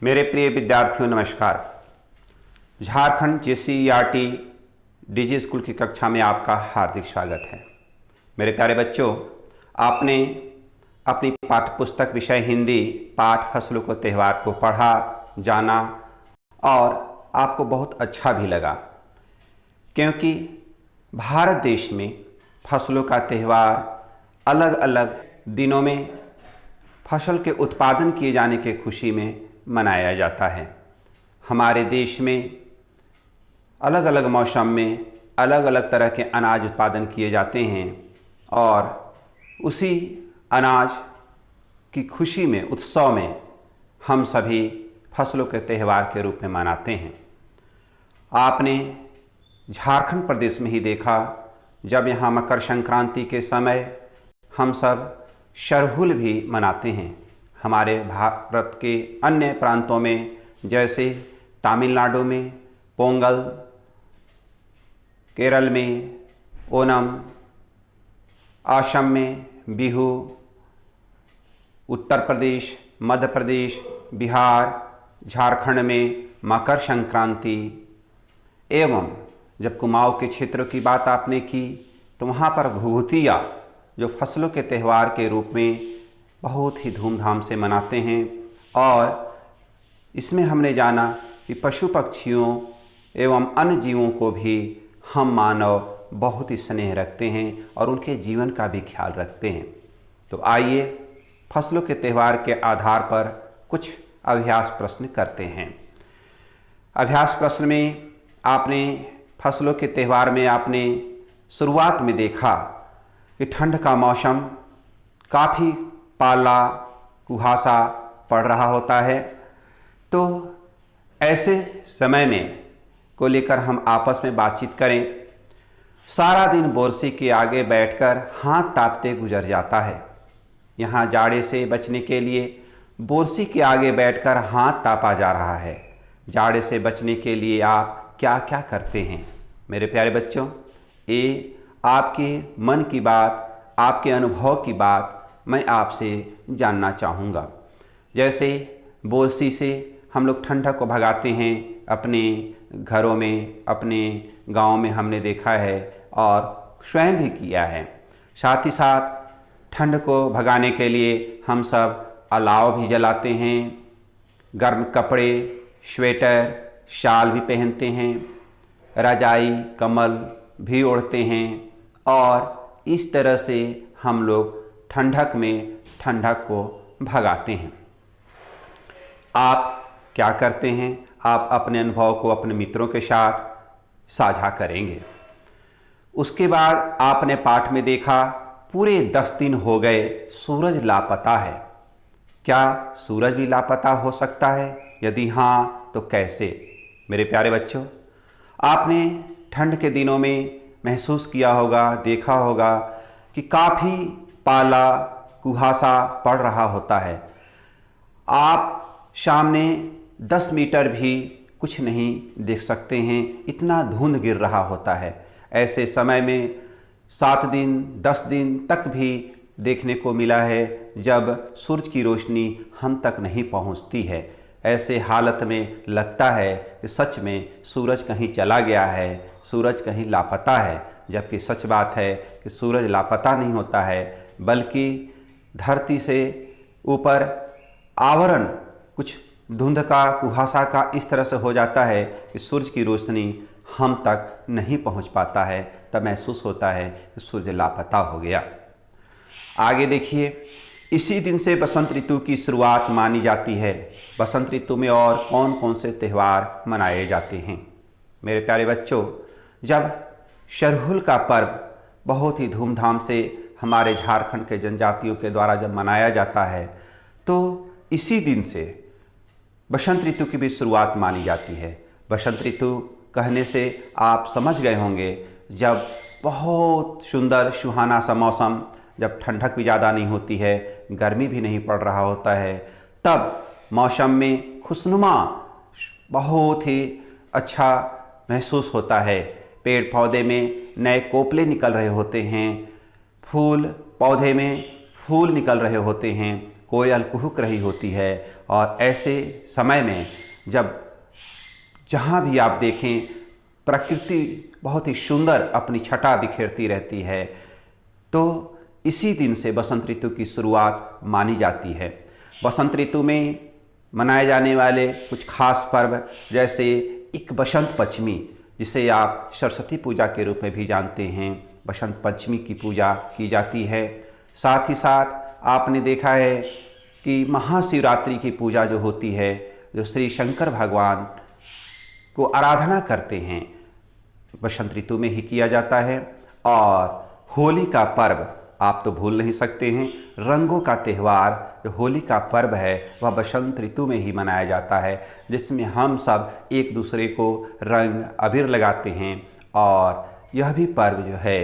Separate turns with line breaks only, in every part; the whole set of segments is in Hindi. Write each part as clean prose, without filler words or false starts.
मेरे प्रिय विद्यार्थियों नमस्कार। झारखंड JCERT DG स्कूल की कक्षा में आपका हार्दिक स्वागत है। मेरे प्यारे बच्चों, आपने अपनी पाठ्यपुस्तक विषय हिंदी पाठ फसलों को त्यौहार को पढ़ा, जाना और आपको बहुत अच्छा भी लगा, क्योंकि भारत देश में फसलों का त्यौहार अलग अलग दिनों में फसल के उत्पादन किए जाने के खुशी में मनाया जाता है। हमारे देश में अलग अलग मौसम में अलग अलग तरह के अनाज उत्पादन किए जाते हैं और उसी अनाज की खुशी में, उत्सव में हम सभी फसलों के त्यौहार के रूप में मनाते हैं। आपने झारखंड प्रदेश में ही देखा, जब यहाँ मकर संक्रांति के समय हम सब सरहुल भी मनाते हैं। हमारे भारत के अन्य प्रांतों में जैसे तमिलनाडु में पोंगल, केरल में ओणम, असम में बिहू, उत्तर प्रदेश, मध्य प्रदेश, बिहार, झारखंड में मकर संक्रांति एवं जब कुमाऊं के क्षेत्र की बात आपने की तो वहाँ पर घुघुतिया जो फसलों के त्यौहार के रूप में बहुत ही धूमधाम से मनाते हैं। और इसमें हमने जाना कि पशु पक्षियों एवं अन्य जीवों को भी हम मानव बहुत ही स्नेह रखते हैं और उनके जीवन का भी ख्याल रखते हैं। तो आइए फसलों के त्यौहार के आधार पर कुछ अभ्यास प्रश्न करते हैं। अभ्यास प्रश्न में आपने फसलों के त्यौहार में आपने शुरुआत में देखा कि ठंड का मौसम, काफ़ी पाला कुहासा पड़ रहा होता है। तो ऐसे समय में को लेकर हम आपस में बातचीत करें। सारा दिन बोरसी के आगे बैठकर हाथ तापते गुजर जाता है। यहाँ जाड़े से बचने के लिए बोरसी के आगे बैठकर हाथ तापा जा रहा है। जाड़े से बचने के लिए आप क्या क्या करते हैं? मेरे प्यारे बच्चों, ये आपके मन की बात, आपके अनुभव की बात मैं आपसे जानना चाहूँगा। जैसे बोरसी से हम लोग ठंडक को भगाते हैं अपने घरों में, अपने गांव में हमने देखा है और स्वयं भी किया है। साथ ही साथ ठंड को भगाने के लिए हम सब अलाव भी जलाते हैं, गर्म कपड़े, स्वेटर, शाल भी पहनते हैं, रजाई कंबल भी ओढ़ते हैं और इस तरह से हम लोग ठंडक में ठंडक को भगाते हैं। आप क्या करते हैं? आप अपने अनुभव को अपने मित्रों के साथ साझा करेंगे। उसके बाद आपने पाठ में देखा पूरे 10 दिन हो गए, सूरज लापता है। क्या सूरज भी लापता हो सकता है? यदि हाँ तो कैसे? मेरे प्यारे बच्चों, आपने ठंड के दिनों में महसूस किया होगा, देखा होगा कि काफ़ी पाला कुहासा पड़ रहा होता है। आप सामने 10 मीटर भी कुछ नहीं देख सकते हैं, इतना धुंध गिर रहा होता है। ऐसे समय में 7 दिन 10 दिन तक भी देखने को मिला है जब सूरज की रोशनी हम तक नहीं पहुंचती है। ऐसे हालत में लगता है कि सच में सूरज कहीं चला गया है, सूरज कहीं लापता है। जबकि सच बात है कि सूरज लापता नहीं होता है, बल्कि धरती से ऊपर आवरण कुछ धुंध का, कुहासा का इस तरह से हो जाता है कि सूरज की रोशनी हम तक नहीं पहुंच पाता है। तब महसूस होता है कि सूरज लापता हो गया। आगे देखिए, इसी दिन से बसंत ऋतु की शुरुआत मानी जाती है। बसंत ऋतु में और कौन कौन से त्यौहार मनाए जाते हैं? मेरे प्यारे बच्चों, जब सरहुल का पर्व बहुत ही धूमधाम से हमारे झारखंड के जनजातियों के द्वारा जब मनाया जाता है, तो इसी दिन से बसंत ऋतु की भी शुरुआत मानी जाती है। बसंत ऋतु कहने से आप समझ गए होंगे, जब बहुत सुंदर सुहाना सा मौसम, जब ठंडक भी ज़्यादा नहीं होती है, गर्मी भी नहीं पड़ रहा होता है, तब मौसम में खुशनुमा बहुत ही अच्छा महसूस होता है। पेड़ पौधे में नए कोपले निकल रहे होते हैं, फूल पौधे में फूल निकल रहे होते हैं, कोयल कुहुक रही होती है। और ऐसे समय में जब जहाँ भी आप देखें प्रकृति बहुत ही सुंदर अपनी छटा बिखेरती रहती है, तो इसी दिन से बसंत ऋतु की शुरुआत मानी जाती है। बसंत ऋतु में मनाए जाने वाले कुछ खास पर्व जैसे एक बसंत पंचमी, जिसे आप सरस्वती पूजा के रूप में भी जानते हैं, बसंत पंचमी की पूजा की जाती है। साथ ही साथ आपने देखा है कि महाशिवरात्रि की पूजा जो होती है, जो श्री शंकर भगवान को आराधना करते हैं, बसंत ऋतु में ही किया जाता है। और होली का पर्व आप तो भूल नहीं सकते हैं, रंगों का त्यौहार जो होली का पर्व है वह बसंत ऋतु में ही मनाया जाता है, जिसमें हम सब एक दूसरे को रंग अबीर लगाते हैं। और यह भी पर्व जो है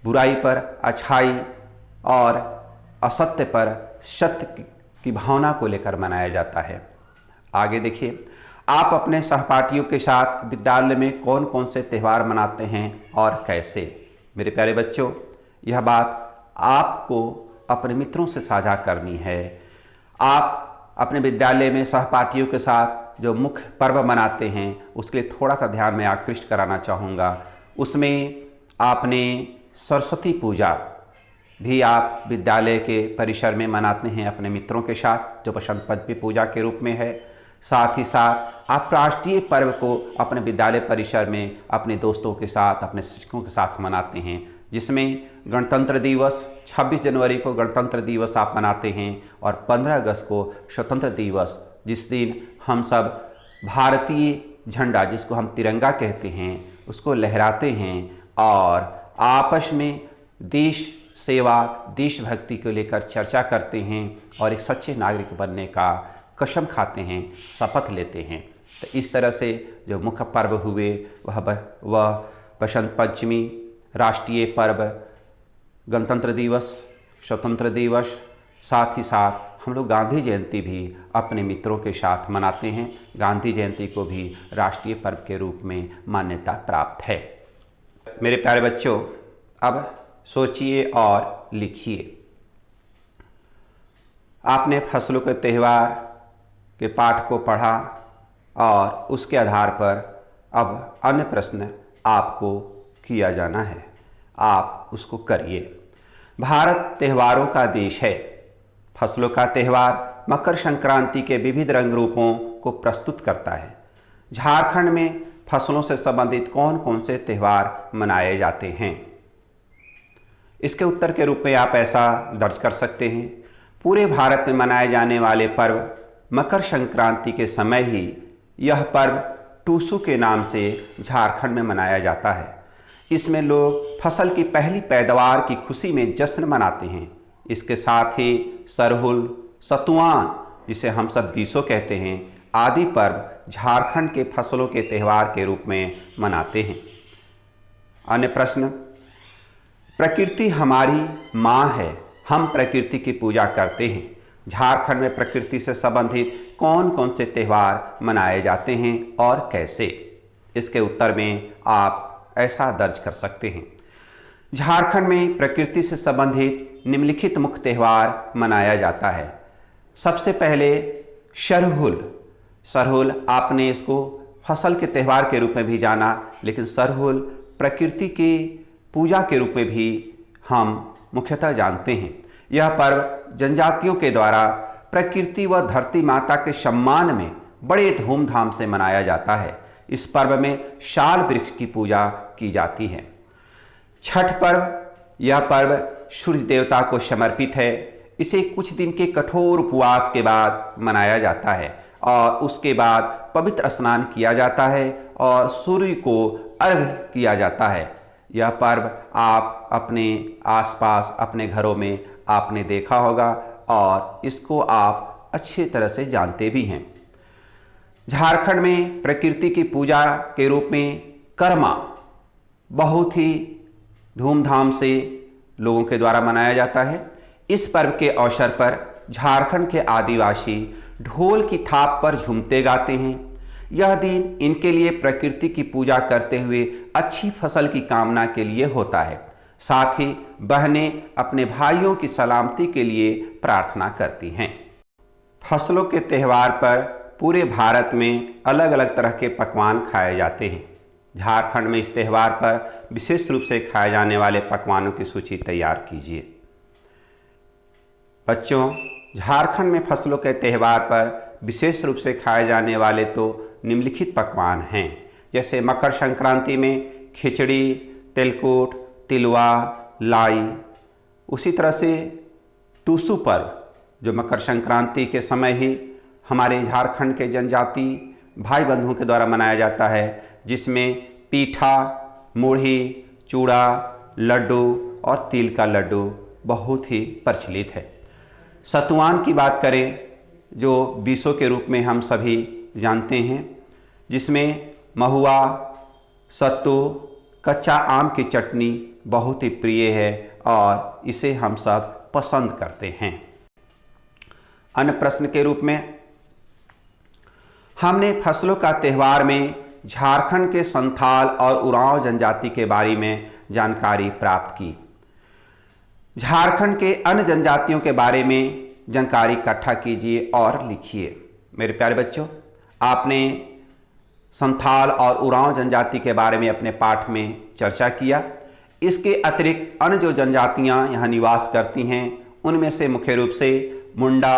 बुराई पर अच्छाई और असत्य पर सत्य की भावना को लेकर मनाया जाता है। आगे देखिए, आप अपने सहपाठियों के साथ विद्यालय में कौन कौन से त्यौहार मनाते हैं और कैसे। मेरे प्यारे बच्चों, यह बात आपको अपने मित्रों से साझा करनी है। आप अपने विद्यालय में सहपाठियों के साथ जो मुख्य पर्व मनाते हैं उसके लिए थोड़ा सा ध्यान में आकृष्ट कराना चाहूँगा। उसमें आपने सरस्वती पूजा भी आप विद्यालय के परिसर में मनाते हैं अपने मित्रों के साथ, जो बसंत पंचमी पूजा के रूप में है। साथ ही साथ आप राष्ट्रीय पर्व को अपने विद्यालय परिसर में अपने दोस्तों के साथ, अपने शिक्षकों के साथ मनाते हैं, जिसमें गणतंत्र दिवस 26 जनवरी को गणतंत्र दिवस आप मनाते हैं और 15 अगस्त को स्वतंत्र दिवस, जिस दिन हम सब भारतीय झंडा, जिसको हम तिरंगा कहते हैं, उसको लहराते हैं और आपस में देश सेवा, देशभक्ति को लेकर चर्चा करते हैं और एक सच्चे नागरिक बनने का कसम खाते हैं, शपथ लेते हैं। तो इस तरह से जो मुख्य पर्व हुए वह बसंत पंचमी, राष्ट्रीय पर्व, गणतंत्र दिवस, स्वतंत्र दिवस, साथ ही साथ हम लोग गांधी जयंती भी अपने मित्रों के साथ मनाते हैं। गांधी जयंती को भी राष्ट्रीय पर्व के रूप में मान्यता प्राप्त है। मेरे प्यारे बच्चों, अब सोचिए और लिखिए। आपने फसलों के त्यौहार के पाठ को पढ़ा और उसके आधार पर अब अन्य प्रश्न आपको किया जाना है, आप उसको करिए। भारत त्योहारों का देश है। फसलों का त्यौहार मकर संक्रांति के विविध रंग रूपों को प्रस्तुत करता है। झारखंड में फसलों से संबंधित कौन कौन से त्यौहार मनाए जाते हैं। इसके उत्तर के रूप में आप ऐसा दर्ज कर सकते हैं। पूरे भारत में मनाए जाने वाले पर्व मकर संक्रांति के समय ही यह पर्व टूसू के नाम से झारखंड में मनाया जाता है। इसमें लोग फसल की पहली पैदावार की खुशी में जश्न मनाते हैं। इसके साथ ही सरहुल, सतुआन, जिसे हम सब बीसो कहते हैं, आदि पर्व झारखंड के फसलों के त्यौहार के रूप में मनाते हैं। अन्य प्रश्न, प्रकृति हमारी माँ है, हम प्रकृति की पूजा करते हैं। झारखंड में प्रकृति से संबंधित कौन कौन से त्यौहार मनाए जाते हैं और कैसे। इसके उत्तर में आप ऐसा दर्ज कर सकते हैं। झारखंड में प्रकृति से संबंधित निम्नलिखित मुख्य त्यौहार मनाया जाता है। सबसे पहले सरहुल। सरहुल आपने इसको फसल के त्यौहार के रूप में भी जाना, लेकिन सरहुल प्रकृति की पूजा के रूप में भी हम मुख्यतः जानते हैं। यह पर्व जनजातियों के द्वारा प्रकृति व धरती माता के सम्मान में बड़े धूमधाम से मनाया जाता है। इस पर्व में शाल वृक्ष की पूजा की जाती है। छठ पर्व, यह पर्व सूर्य देवता को समर्पित है। इसे कुछ दिन के कठोर उपवास के बाद मनाया जाता है और उसके बाद पवित्र स्नान किया जाता है और सूर्य को अर्घ्य किया जाता है। यह पर्व आप अपने आसपास, अपने घरों में आपने देखा होगा और इसको आप अच्छी तरह से जानते भी हैं। झारखंड में प्रकृति की पूजा के रूप में कर्मा बहुत ही धूमधाम से लोगों के द्वारा मनाया जाता है। इस पर्व के अवसर पर झारखंड के आदिवासी ढोल की थाप पर झूमते गाते हैं। यह दिन इनके लिए प्रकृति की पूजा करते हुए अच्छी फसल की कामना के लिए होता है। साथ ही बहनें अपने भाइयों की सलामती के लिए प्रार्थना करती हैं। फसलों के त्यौहार पर पूरे भारत में अलग अलग तरह के पकवान खाए जाते हैं। झारखंड में इस त्यौहार पर विशेष रूप से खाए जाने वाले पकवानों की सूची तैयार कीजिए। बच्चों, झारखंड में फसलों के त्यौहार पर विशेष रूप से खाए जाने वाले तो निम्नलिखित पकवान हैं, जैसे मकर संक्रांति में खिचड़ी, तिलकुट, तिलवा, लाई। उसी तरह से टूसू पर्व जो मकर संक्रांति के समय ही हमारे झारखंड के जनजाति भाई बंधुओं के द्वारा मनाया जाता है, जिसमें पीठा, मुढ़ी, चूड़ा, लड्डू और तिल का लड्डू बहुत ही प्रचलित है। सतुआन की बात करें जो बीसों के रूप में हम सभी जानते हैं, जिसमें महुआ, सत्तू, कच्चा आम की चटनी बहुत ही प्रिय है और इसे हम सब पसंद करते हैं। अन्य प्रश्न के रूप में हमने फसलों का त्यौहार में झारखंड के संथाल और उरांव जनजाति के बारे में जानकारी प्राप्त की। झारखंड के अन्य जनजातियों के बारे में जानकारी इकट्ठा कीजिए और लिखिए। मेरे प्यारे बच्चों, आपने संथाल और उरांव जनजाति के बारे में अपने पाठ में चर्चा किया। इसके अतिरिक्त अन्य जो जनजातियां यहां निवास करती हैं उनमें से मुख्य रूप से मुंडा,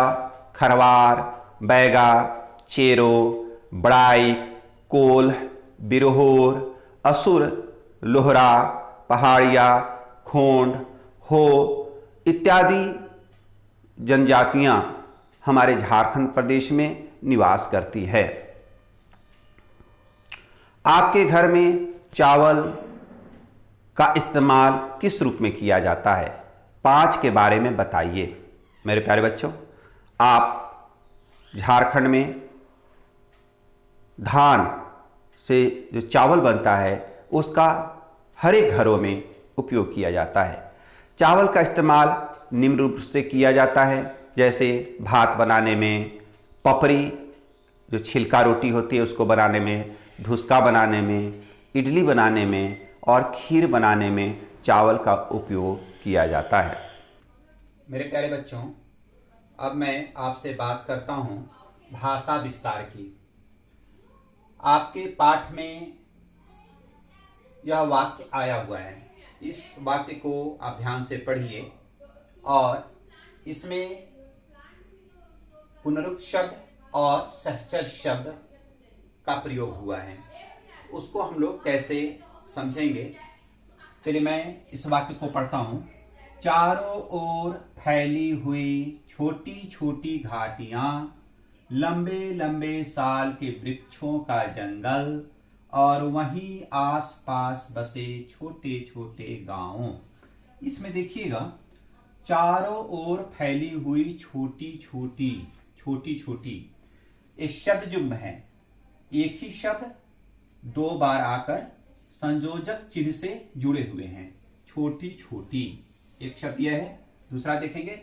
खरवार, बैगा, चेरो, बड़ाई, कोल्ह, बिरहोर, असुर, लोहरा, पहाड़िया, खोंड, हो इत्यादि जनजातियां हमारे झारखंड प्रदेश में निवास करती है। आपके घर में चावल का इस्तेमाल किस रूप में किया जाता है? 5 के बारे में बताइए। मेरे प्यारे बच्चों, आप झारखंड में धान से जो चावल बनता है उसका हर एक घरों में उपयोग किया जाता है। चावल का इस्तेमाल निम्न रूप से किया जाता है, जैसे भात बनाने में, पपरी जो छिलका रोटी होती है उसको बनाने में, धुसका बनाने में, इडली बनाने में और खीर बनाने में चावल का उपयोग किया जाता है।
मेरे प्यारे बच्चों, अब मैं आपसे बात करता हूँ भाषा विस्तार की। आपके पाठ में यह वाक्य आया हुआ है, इस वाक्य को आप ध्यान से पढ़िए और इसमें पुनरुक्त शब्द और सहचर शब्द का प्रयोग हुआ है, उसको हम लोग कैसे समझेंगे। चलिए मैं इस वाक्य को पढ़ता हूं। चारों ओर फैली हुई छोटी छोटी घाटियां, लंबे लंबे साल के वृक्षों का जंगल और वहीं आसपास बसे छोटे छोटे गांव। इसमें देखिएगा, चारों ओर फैली हुई छोटी छोटी छोटी छोटी, ये शब्द युग्म है। एक ही शब्द 2 बार आकर संयोजक चिन्ह से जुड़े हुए हैं। छोटी छोटी एक शब्द यह है। दूसरा देखेंगे,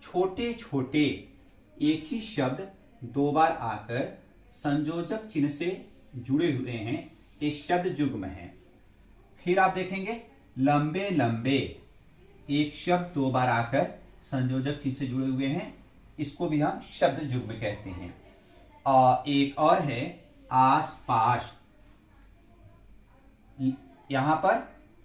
छोटे छोटे, एक ही शब्द 2 बार आकर संयोजक चिन्ह से जुड़े हुए हैं, ये शब्द युग्म है। फिर आप देखेंगे, लंबे लंबे, एक शब्द 2 बार आकर संयोजक चिन्ह से जुड़े हुए हैं, इसको भी हम शब्द युग्म कहते हैं। और एक और है आस पास, यहां पर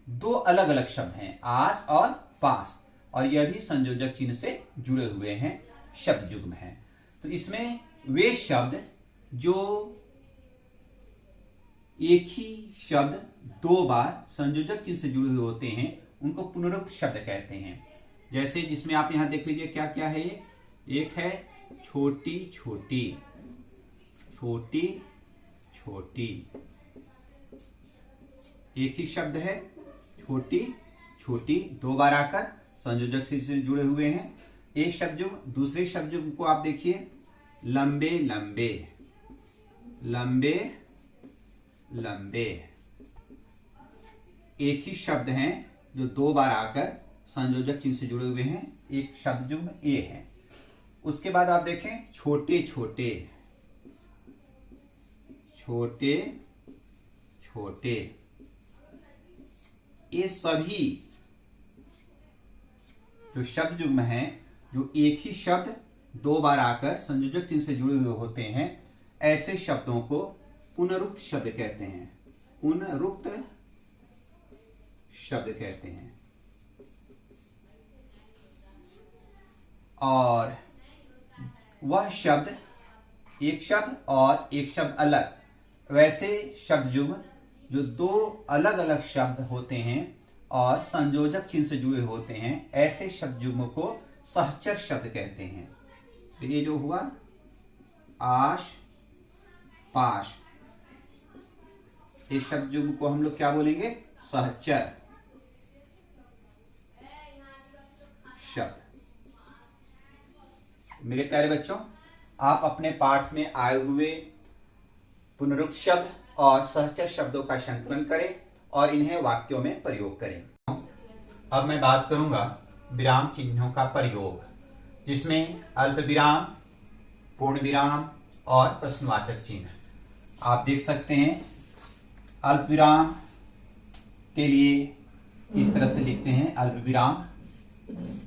2 अलग अलग शब्द हैं, आस और पास, और यह भी संयोजक चिन्ह से जुड़े हुए हैं, शब्द युग्म है। तो इसमें वे शब्द जो एक ही शब्द 2 बार संयोजक चिन्ह से जुड़े हुए होते हैं उनको पुनरुक्त शब्द कहते हैं। जैसे जिसमें आप यहां देख लीजिए क्या क्या है। ये एक है छोटी छोटी, छोटी छोटी, एक ही शब्द है छोटी छोटी, 2 बार आकर संयोजक से जुड़े हुए हैं, एक शब्द युग्म। दूसरे शब्द युग्म को आप देखिए, लंबे लंबे, लंबे लंबे, एक ही शब्द हैं जो 2 बार आकर संयोजक चिन्ह से जुड़े हुए हैं, एक शब्द युग्म ए है। उसके बाद आप देखें छोटे छोटे, छोटे छोटे, ये सभी जो शब्द युग्म हैं जो एक ही शब्द दो बार आकर संयोजक चिन्ह से जुड़े हुए होते हैं, ऐसे शब्दों को पुनरुक्त शब्द कहते हैं। पुनरुक्त शब्द कहते हैं। और वह शब्द एक शब्द और एक शब्द अलग, वैसे शब्द युग्म जो दो अलग अलग शब्द होते हैं और संयोजक चिन्ह से जुड़े होते हैं, ऐसे शब्द युग्म को सहचर शब्द कहते हैं। तो ये जो हुआ आश पाश, इस शब्द युग्म को हम लोग क्या बोलेंगे? सहचर शब्द। मेरे प्यारे बच्चों, आप अपने पाठ में आए हुए पुनरुक्त शब्द और सहचर शब्दों का संकलन करें और इन्हें वाक्यों में प्रयोग करें। अब मैं बात करूंगा विराम चिन्हों का प्रयोग, जिसमें अल्प विराम, पूर्ण विराम और प्रश्नवाचक चिन्ह। आप देख सकते हैं अल्प विराम के लिए इस तरह से लिखते हैं अल्प विराम।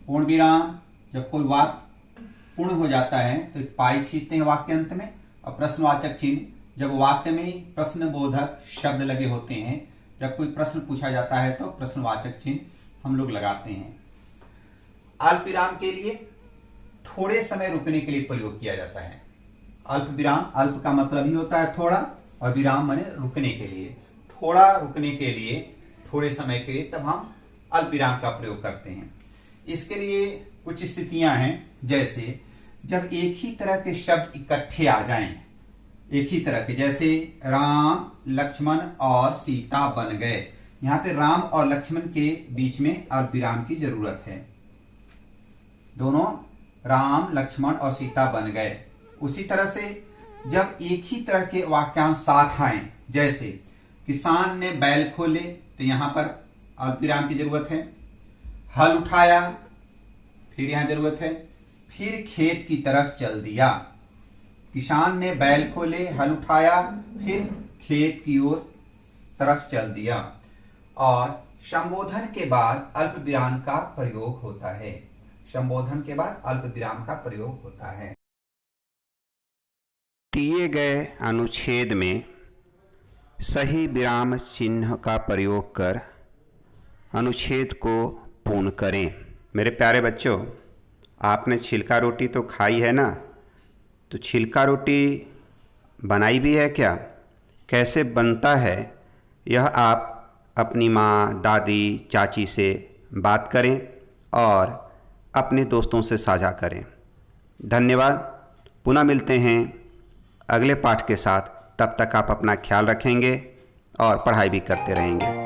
पूर्ण विराम, जब कोई वाक्य पूर्ण हो जाता है तो पाई खींचते हैं वाक्य अंत में। और प्रश्नवाचक चिन्ह, जब वाक्य में प्रश्नबोधक शब्द लगे होते हैं, जब कोई प्रश्न पूछा जाता है तो प्रश्नवाचक चिन्ह हम लोग लगाते हैं। अल्प विराम के लिए थोड़े समय रुकने के लिए प्रयोग किया जाता है। अल्प विराम, अल्प का मतलब ही होता है थोड़ा, और विराम माने रुकने के लिए। थोड़ा रुकने के लिए, थोड़े समय के लिए, तब हम अल्प विराम का प्रयोग करते हैं। इसके लिए कुछ स्थितियां हैं, जैसे जब एक ही तरह के शब्द इकट्ठे आ जाएं, एक ही तरह के, जैसे राम, लक्ष्मण और सीता बन गए। यहां पे राम और लक्ष्मण के बीच में अल्प विराम की जरूरत है। दोनों राम, लक्ष्मण और सीता बन गए। उसी तरह से जब एक ही तरह के वाक्यांश साथ आए, जैसे किसान ने बैल खोले, तो यहां पर अल्प विराम की जरूरत है। हल उठाया, फिर यहां जरूरत है। फिर खेत की तरफ चल दिया। किसान ने बैल खोले, हल उठाया, फिर खेत की ओर तरफ चल दिया। और संबोधन के बाद अल्प विराम का प्रयोग होता है। संबोधन के बाद अल्प विराम का प्रयोग होता है।
दिए गए अनुच्छेद में सही विराम चिन्ह का प्रयोग कर अनुच्छेद को पूर्ण करें। मेरे प्यारे बच्चों, आपने छिलका रोटी तो खाई है ना? तो छिलका रोटी बनाई भी है क्या? कैसे बनता है यह आप अपनी माँ, दादी, चाची से बात करें और अपने दोस्तों से साझा करें। धन्यवाद। पुनः मिलते हैं अगले पाठ के साथ। तब तक आप अपना ख्याल रखेंगे और पढ़ाई भी करते रहेंगे।